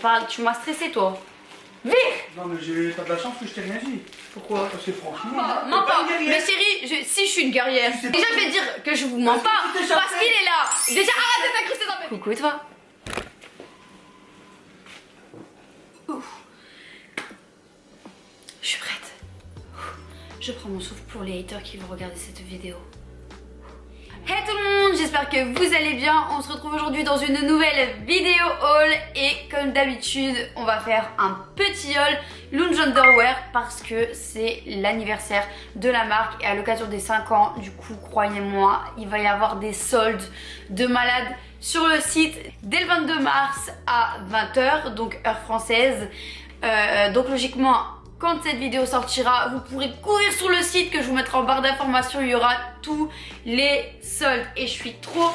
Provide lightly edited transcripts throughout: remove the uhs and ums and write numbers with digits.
Parle, tu m'as stressé toi. Vire. Non mais j'ai pas de la chance que je t'ai rien dit. Pourquoi? Parce que franchement... Non pas, mais chérie, si je suis une guerrière. Déjà je vais dire que je vous mens pas, parce qu'il est là. Déjà arrête de t'incruster dans mes... Coucou toi. Je suis prête. Je prends mon souffle pour les haters qui vont regarder cette vidéo. Hey tout le monde, j'espère que vous allez bien. On se retrouve aujourd'hui dans une nouvelle vidéo haul. Et comme d'habitude, on va faire un petit haul Lounge Underwear parce que c'est l'anniversaire de la marque. Et à l'occasion des 5 ans, du coup, croyez-moi, il va y avoir des soldes de malades sur le site dès le 22 mars à 20 h, donc heure française. Donc logiquement, quand cette vidéo sortira, vous pourrez courir sur le site que je vous mettrai en barre d'informations. Il y aura tous les soldes. Et je suis trop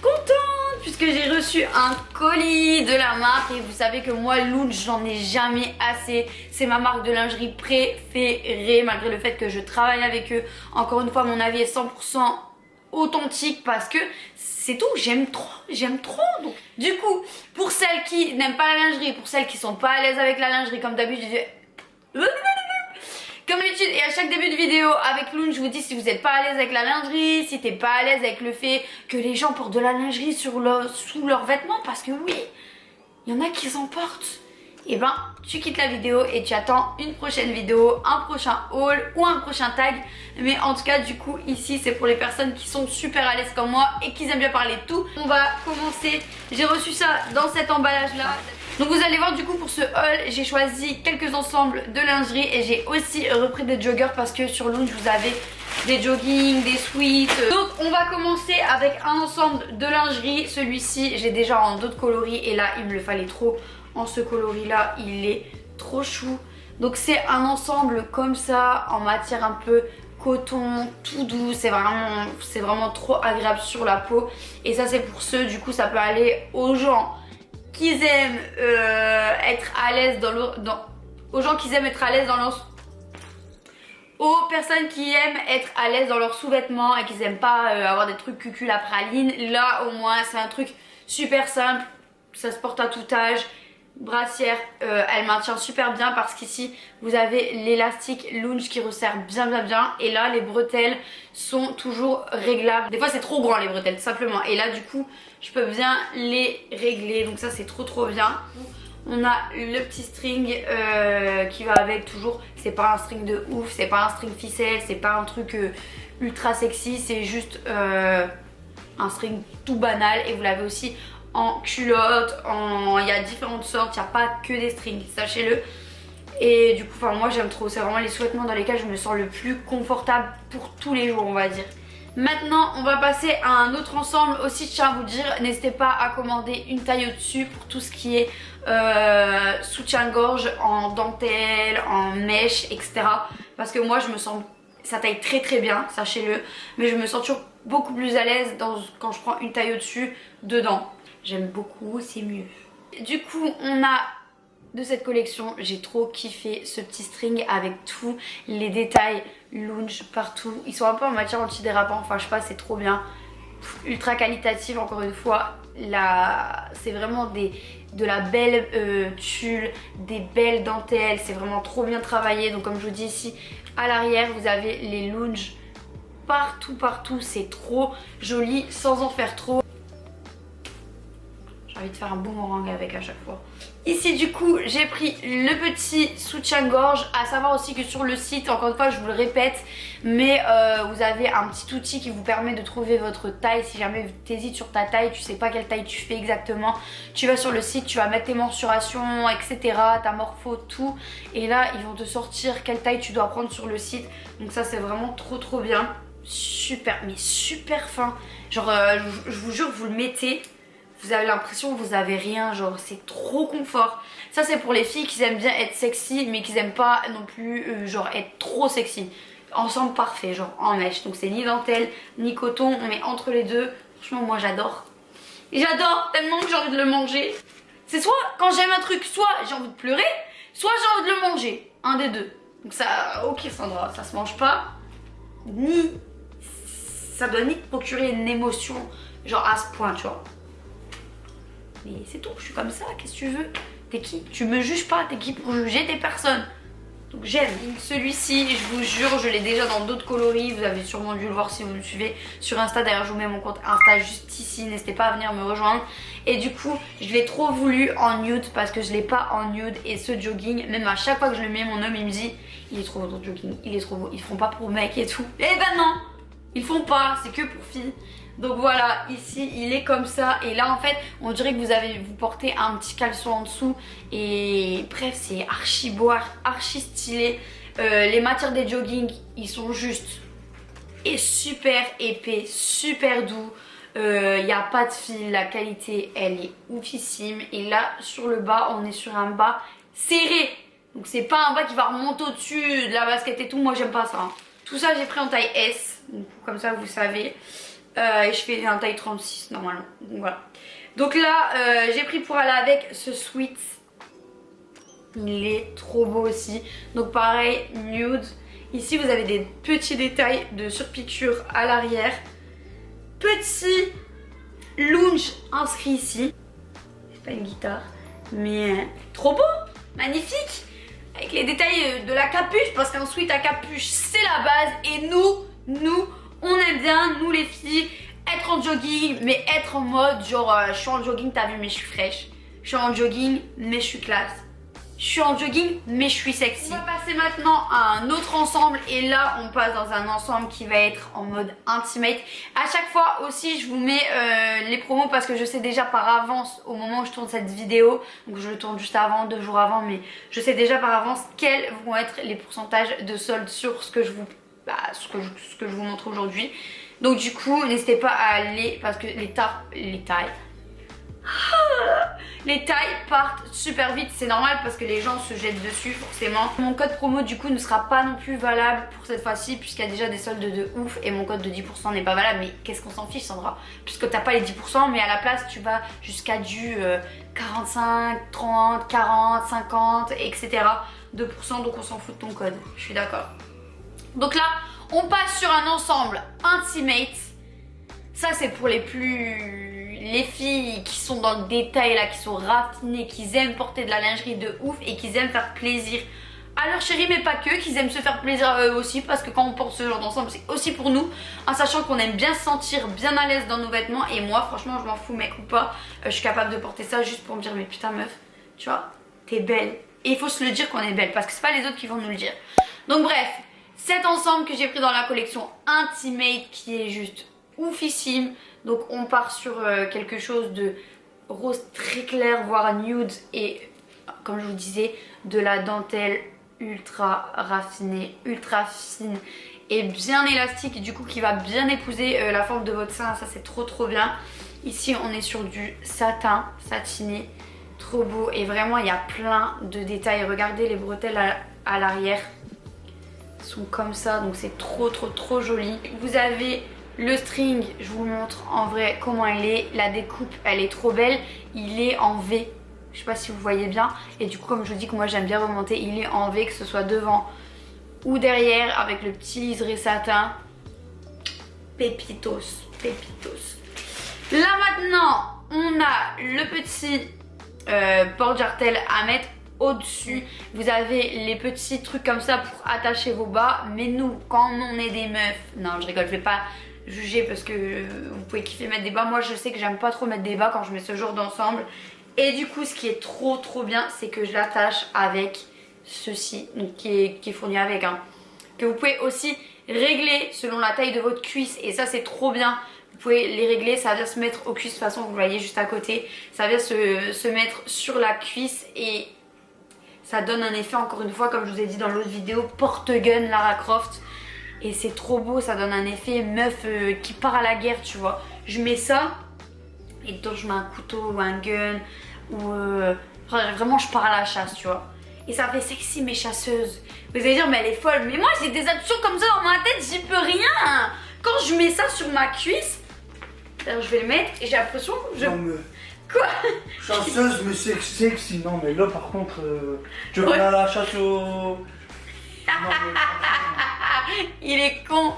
contente puisque j'ai reçu un colis de la marque. Et vous savez que moi, Lounge, j'en ai jamais assez. C'est ma marque de lingerie préférée malgré le fait que je travaille avec eux. Encore une fois, mon avis est 100% authentique parce que c'est tout, j'aime trop. Donc, du coup, pour celles qui n'aiment pas la lingerie, pour celles qui sont pas à l'aise avec la lingerie, comme d'habitude, comme d'habitude et à chaque début de vidéo avec Lounge, je vous dis si vous n'êtes pas à l'aise avec la lingerie, si t'es pas à l'aise avec le fait que les gens portent de la lingerie sous leurs vêtements, parce que oui, il y en a qui s'en portent. Et ben tu quittes la vidéo et tu attends une prochaine vidéo, un prochain haul ou un prochain tag. Mais en tout cas du coup ici c'est pour les personnes qui sont super à l'aise comme moi et qui aiment bien parler de tout. On va commencer, j'ai reçu ça dans cet emballage là. Donc vous allez voir du coup pour ce haul j'ai choisi quelques ensembles de lingerie et j'ai aussi repris des joggers parce que sur Lounge vous avez des jogging, des sweats. Donc on va commencer avec un ensemble de lingerie. Celui-ci j'ai déjà en d'autres coloris et là il me le fallait trop. En ce coloris là il est trop chou. Donc c'est un ensemble comme ça en matière un peu coton, tout doux, c'est vraiment trop agréable sur la peau. Et ça c'est pour ceux, du coup ça peut aller aux gens qui aiment être à l'aise aux gens qui aiment être à l'aise dans leur... aux personnes qui aiment être à l'aise dans leurs sous-vêtements et qui aiment pas avoir des trucs cucul à praline. Là au moins c'est un truc super simple, ça se porte à tout âge. Brassière, elle maintient super bien parce qu'ici vous avez l'élastique Lounge qui resserre bien. Et là les bretelles sont toujours réglables. Des fois c'est trop grand les bretelles tout simplement. Et là du coup je peux bien les régler. Donc ça c'est trop bien. On a le petit string qui va avec toujours. C'est pas un string de ouf, c'est pas un string ficelle, c'est pas un truc ultra sexy. C'est juste un string tout banal. Et vous l'avez aussi en culotte, il y a différentes sortes, il n'y a pas que des strings, sachez-le. Et du coup, moi j'aime trop, c'est vraiment les sous-vêtements dans lesquels je me sens le plus confortable pour tous les jours on va dire. Maintenant on va passer à un autre ensemble aussi, je tiens à vous dire, n'hésitez pas à commander une taille au-dessus pour tout ce qui est soutien-gorge en dentelle, en mèche, etc. Parce que moi je me sens, ça taille très bien, sachez-le, mais je me sens toujours beaucoup plus à l'aise quand je prends une taille au-dessus dedans. J'aime beaucoup, c'est mieux. Du coup, on a de cette collection, j'ai trop kiffé ce petit string avec tous les détails Lounge partout. Ils sont un peu en matière antidérapant, enfin je sais pas, c'est trop bien. Ultra qualitative encore une fois. C'est vraiment de la belle tulle, des belles dentelles, c'est vraiment trop bien travaillé. Donc comme je vous dis ici, à l'arrière, vous avez les Lounge partout, c'est trop joli sans en faire trop. J'ai envie de faire un boomerang avec à chaque fois. Ici du coup j'ai pris le petit soutien-gorge. À savoir aussi que sur le site, encore une fois je vous le répète, mais vous avez un petit outil qui vous permet de trouver votre taille. Si jamais tu hésites sur ta taille, tu sais pas quelle taille tu fais exactement, tu vas sur le site, tu vas mettre tes mensurations, etc, ta morpho, tout. Et là ils vont te sortir quelle taille tu dois prendre sur le site. Donc ça c'est vraiment trop bien. Super, mais super fin. Genre je vous jure, vous le mettez, vous avez l'impression que vous avez rien, genre c'est trop confort. Ça c'est pour les filles qui aiment bien être sexy mais qui aiment pas non plus genre être trop sexy. Ensemble parfait, genre en mèche. Donc c'est ni dentelle ni coton, on met entre les deux. Franchement moi j'adore. J'adore tellement que j'ai envie de le manger. C'est soit quand j'aime un truc, soit j'ai envie de pleurer, soit j'ai envie de le manger. Un des deux. Donc ça, ok Sandra, ça se mange pas. Ni ça doit ni te procurer une émotion genre à ce point tu vois. Mais c'est tout, je suis comme ça, qu'est-ce que tu veux? T'es qui? Tu me juges pas, t'es qui pour juger? T'es personne. Donc j'aime. Celui-ci, je vous jure, je l'ai déjà dans d'autres coloris. Vous avez sûrement dû le voir si vous me suivez sur Insta. D'ailleurs, je vous mets mon compte Insta juste ici. N'hésitez pas à venir me rejoindre. Et du coup, je l'ai trop voulu en nude parce que je l'ai pas en nude. Et ce jogging, même à chaque fois que je le mets, mon homme il me dit il est trop beau ton jogging, il est trop beau. Ils font pas pour mec et tout. Eh ben non, ils font pas, c'est que pour filles. Donc voilà, ici il est comme ça. Et là en fait on dirait que vous portez un petit caleçon en dessous. Et bref, c'est archi beau, archi stylé. Les matières des joggings, ils sont juste et super épais, super doux. Il n'y a pas de fil, la qualité elle est oufissime. Et là sur le bas on est sur un bas serré. Donc c'est pas un bas qui va remonter au-dessus de la basket et tout. Moi j'aime pas ça, hein. Tout ça j'ai pris en taille S. Donc, comme ça vous savez. Et je fais un taille 36 normalement. Donc voilà. Donc là j'ai pris pour aller avec ce sweat. Il est trop beau aussi. Donc pareil, nude. Ici vous avez des petits détails de surpiqûre à l'arrière. Petit lounge inscrit ici. C'est pas une guitare. Mais trop beau. Magnifique. Avec les détails de la capuche. Parce qu'un sweat à capuche c'est la base. Et nous on aime bien, nous les filles, être en jogging, mais être en mode genre je suis en jogging, t'as vu, mais je suis fraîche. Je suis en jogging, mais je suis classe. Je suis en jogging, mais je suis sexy. On va passer maintenant à un autre ensemble. Et là, on passe dans un ensemble qui va être en mode intimate. À chaque fois aussi, je vous mets les promos parce que je sais déjà par avance, au moment où je tourne cette vidéo, donc je le tourne juste avant, 2 jours avant, mais je sais déjà par avance quels vont être les pourcentages de solde sur ce que je vous ce que je vous montre aujourd'hui. Donc du coup n'hésitez pas à aller parce que les tailles partent super vite. C'est normal parce que les gens se jettent dessus forcément. Mon code promo du coup ne sera pas non plus valable pour cette fois-ci puisqu'il y a déjà des soldes de ouf. Et mon code de 10% n'est pas valable. Mais qu'est-ce qu'on s'en fiche Sandra, puisque t'as pas les 10%, mais à la place tu vas jusqu'à du 45, 30, 40, 50 etc. 2%, donc on s'en fout de ton code. Je suis d'accord. Donc là, on passe sur un ensemble intimate. Ça, c'est pour les filles qui sont dans le détail là, qui sont raffinées, qui aiment porter de la lingerie de ouf et qui aiment faire plaisir à leur chérie, mais pas que, qui aiment se faire plaisir à eux aussi, parce que quand on porte ce genre d'ensemble, c'est aussi pour nous, en sachant qu'on aime bien se sentir bien à l'aise dans nos vêtements. Et moi, franchement, je m'en fous, mec ou pas, je suis capable de porter ça juste pour me dire, mais putain meuf, tu vois, t'es belle. Et il faut se le dire qu'on est belle, parce que c'est pas les autres qui vont nous le dire. Donc bref, cet ensemble que j'ai pris dans la collection Intimate qui est juste oufissime. Donc on part sur quelque chose de rose très clair, voire nude. Et comme je vous disais, de la dentelle ultra raffinée, ultra fine et bien élastique. Du coup qui va bien épouser la forme de votre sein. Ça c'est trop bien. Ici on est sur du satin, satiné. Trop beau. Et vraiment il y a plein de détails. Regardez les bretelles à l'arrière. Sont comme ça, donc c'est trop joli. Vous avez le string, je vous montre en vrai comment elle est. La découpe elle est trop belle. Il est en V, je sais pas si vous voyez bien. Et du coup comme je vous dis que moi j'aime bien remonter, il est en V, que ce soit devant ou derrière, avec le petit liseré satin. Pépitos. Là maintenant on a le petit porte-jartel à mettre au-dessus. Vous avez les petits trucs comme ça pour attacher vos bas. Mais nous, quand on est des meufs, non je rigole, je vais pas juger parce que vous pouvez kiffer mettre des bas. Moi je sais que j'aime pas trop mettre des bas quand je mets ce genre d'ensemble. Et du coup ce qui est trop bien, c'est que je l'attache avec ceci, donc qui est fourni avec, hein, que vous pouvez aussi régler selon la taille de votre cuisse. Et ça c'est trop bien. Vous pouvez les régler, ça vient se mettre aux cuisses. De toute façon vous le voyez juste à côté, ça vient se mettre sur la cuisse. Et ça donne un effet, encore une fois, comme je vous ai dit dans l'autre vidéo, porte-gun Lara Croft. Et c'est trop beau, ça donne un effet meuf qui part à la guerre, tu vois. Je mets ça, et dedans je mets un couteau ou un gun, ou vraiment je pars à la chasse, tu vois. Et ça fait sexy mes chasseuses. Vous allez dire, mais elle est folle. Mais moi j'ai des actions comme ça dans ma tête, j'y peux rien. Quand je mets ça sur ma cuisse, alors je vais le mettre et j'ai l'impression que je... Non, mais... Quoi? Chasseuse mais sexy, non mais là par contre tu vas aller à la chasse au... Non, mais... Il est con.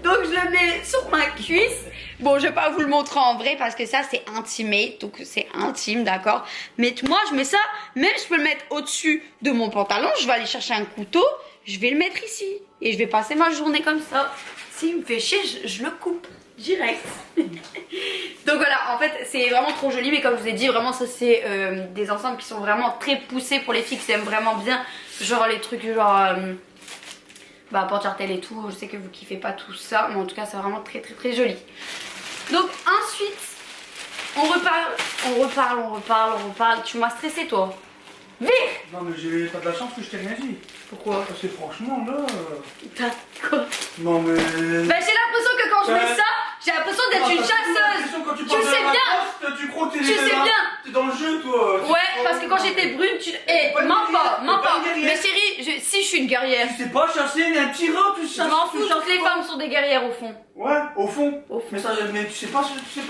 Donc je le mets sur ma cuisse. Bon, je vais pas vous le montrer en vrai parce que ça c'est intimé, donc c'est intime, d'accord. Mais moi je mets ça, même je peux le mettre au-dessus de mon pantalon. Je vais aller chercher un couteau, je vais le mettre ici et je vais passer ma journée comme ça. S'il me fait chier, je le coupe direct. Donc voilà, en fait c'est vraiment trop joli, mais comme je vous ai dit, vraiment ça c'est des ensembles qui sont vraiment très poussés pour les filles qui aiment vraiment bien, genre les trucs genre porte-jartel et tout. Je sais que vous kiffez pas tout ça, mais en tout cas c'est vraiment très très très joli. Donc ensuite on reparle. Tu m'as stressé toi. Vire. Non mais j'ai pas de la chance que je t'ai rien dit. Pourquoi? Parce que franchement là... T'as quoi? Non mais... Bah j'ai l'impression que quand je mets ça, j'ai l'impression d'être une chasseuse. Tu sais bien. Tu crois que Tu sais bien. T'es dans le jeu toi. Ouais, parce que quand j'étais brune, tu... mens pas. guerrière. Mais chérie, si je suis une guerrière. Tu sais pas chasser, mais un petit rat, tu Je chasses. m'en fous, toutes les femmes sont des guerrières au fond. Ouais, au fond. Au fond. Mais, ça, mais tu sais pas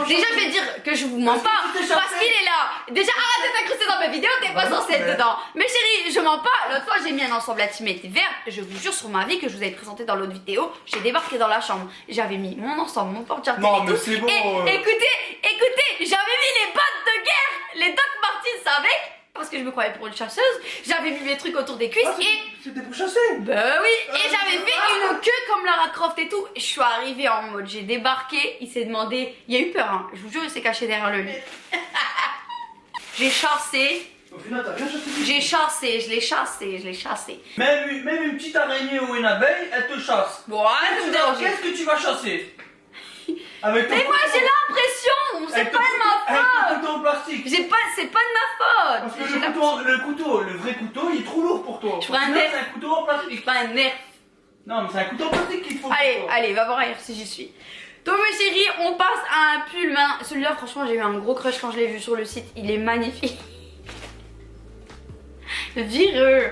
Déjà je vais dire que je vous mens pas parce qu'il est là. Déjà arrête de t'incruster dans ma vidéo, t'es pas censée être dedans. Mais chérie, je mens pas. L'autre fois j'ai mis un ensemble intimité vert. Je vous jure sur ma vie que je vous avais présenté dans l'autre vidéo. J'ai débarqué dans la chambre. J'avais mis mon ensemble, mon porte-jartel Non et mais tout. c'est bon. Et écoutez, j'avais mis les bottes de guerre, les Doc Martens avec. Parce que je me croyais pour une chasseuse. J'avais mis mes trucs autour des cuisses C'était pour chasser. Bah oui, et j'avais fait une queue comme Lara Croft et tout. Je suis arrivée en mode, j'ai débarqué, il s'est demandé, il a eu peur hein, je vous jure il s'est caché derrière le lit. J'ai chassé. Au final t'as bien chassé. Je l'ai chassé. Même une petite araignée ou une abeille, elle te chasse. Bon, arrête de me déranger. Qu'est-ce que tu vas chasser? Avec ton Mais moi j'ai l'impression, c'est pas de ma Avec faute. ton couteau en plastique. C'est pas de ma faute. Parce que J'ai le l'impression- couteau, le vrai couteau, il est trop lourd pour toi. Je ferai un Sinon, nerf. c'est un couteau en plastique. Je pas un nerf. Non, mais c'est un couteau en plastique qu'il faut. pour Allez, toi. allez, va voir ailleurs si j'y suis. Donc mes chéris, on passe à un pull main. Celui-là franchement j'ai eu un gros crush quand je l'ai vu sur le site. Il est magnifique. Vireux.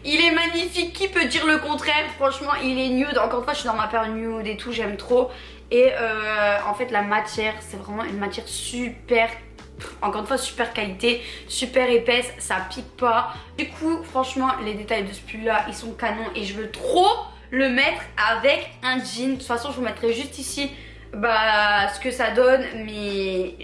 Il est magnifique, qui peut dire le contraire? Franchement il est nude, encore une fois je suis dans ma période nude et tout, j'aime trop. Et en fait la matière, c'est vraiment une matière super, encore une fois super qualité, super épaisse, ça pique pas. Du coup franchement les détails de ce pull là ils sont canons et je veux trop le mettre avec un jean. De toute façon je vous mettrai juste ici ce que ça donne, mais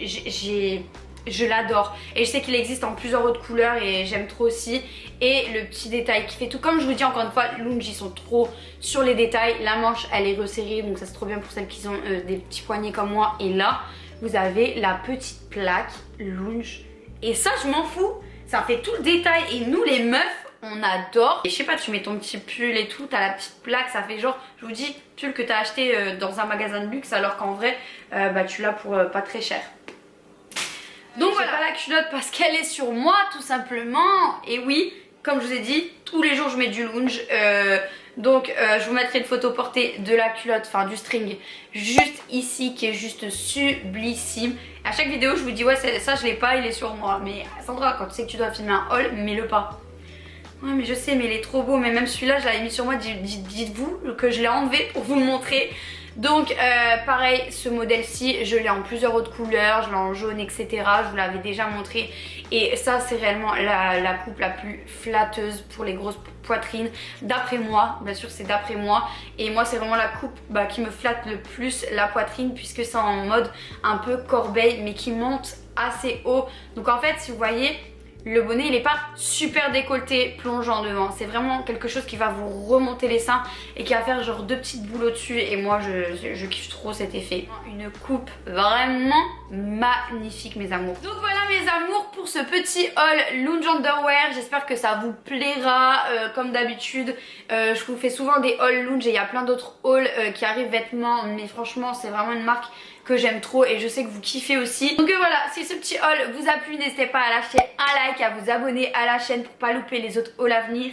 je l'adore et je sais qu'il existe en plusieurs autres couleurs et j'aime trop aussi. Et le petit détail qui fait tout, comme je vous dis encore une fois, Lounge ils sont trop sur les détails. La manche elle est resserrée donc ça c'est trop bien pour celles qui ont des petits poignets comme moi. Et là vous avez la petite plaque Lounge et ça je m'en fous, ça fait tout le détail et nous les meufs on adore. Et je sais pas, tu mets ton petit pull et tout, t'as la petite plaque, ça fait genre, je vous dis, pull que t'as acheté dans un magasin de luxe alors qu'en vrai tu l'as pour pas très cher. Donc voilà, pas la culotte parce qu'elle est sur moi tout simplement. Et oui, comme je vous ai dit, tous les jours je mets du Lounge. Donc je vous mettrai une photo portée de la culotte, enfin du string juste ici qui est juste sublissime. À chaque vidéo je vous dis ouais ça je l'ai pas, il est sur moi. Mais Sandra, quand tu sais que tu dois filmer un haul, mets-le pas. Ouais mais je sais, mais il est trop beau. Mais même celui-là je l'avais mis sur moi, dites-vous que je l'ai enlevé pour vous le montrer. Donc pareil, ce modèle-ci, je l'ai en plusieurs autres couleurs, je l'ai en jaune, etc. Je vous l'avais déjà montré. Et ça, c'est réellement la coupe la plus flatteuse pour les grosses poitrines. D'après moi, bien sûr, c'est d'après moi. Et moi, c'est vraiment la coupe qui me flatte le plus la poitrine, puisque c'est en mode un peu corbeille, mais qui monte assez haut. Donc en fait, si vous voyez... Le bonnet il est pas super décolleté plongeant devant, c'est vraiment quelque chose qui va vous remonter les seins et qui va faire genre deux petites boules au dessus et moi je kiffe trop cet effet. Une coupe vraiment magnifique mes amours. Donc voilà mes amours pour ce petit haul Lounge Underwear, j'espère que ça vous plaira. Comme d'habitude je vous fais souvent des hauls Lounge et il y a plein d'autres hauls qui arrivent vêtements, mais franchement c'est vraiment une marque que j'aime trop et je sais que vous kiffez aussi. Donc voilà, si ce petit haul vous a plu, n'hésitez pas à lâcher un like, à vous abonner à la chaîne pour pas louper les autres hauls à venir.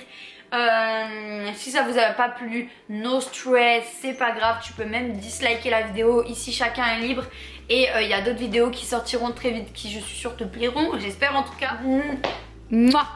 Si ça vous a pas plu, no stress, c'est pas grave, tu peux même disliker la vidéo, ici chacun est libre. Et il y a d'autres vidéos qui sortiront très vite qui je suis sûre te plairont, j'espère en tout cas. Mouah.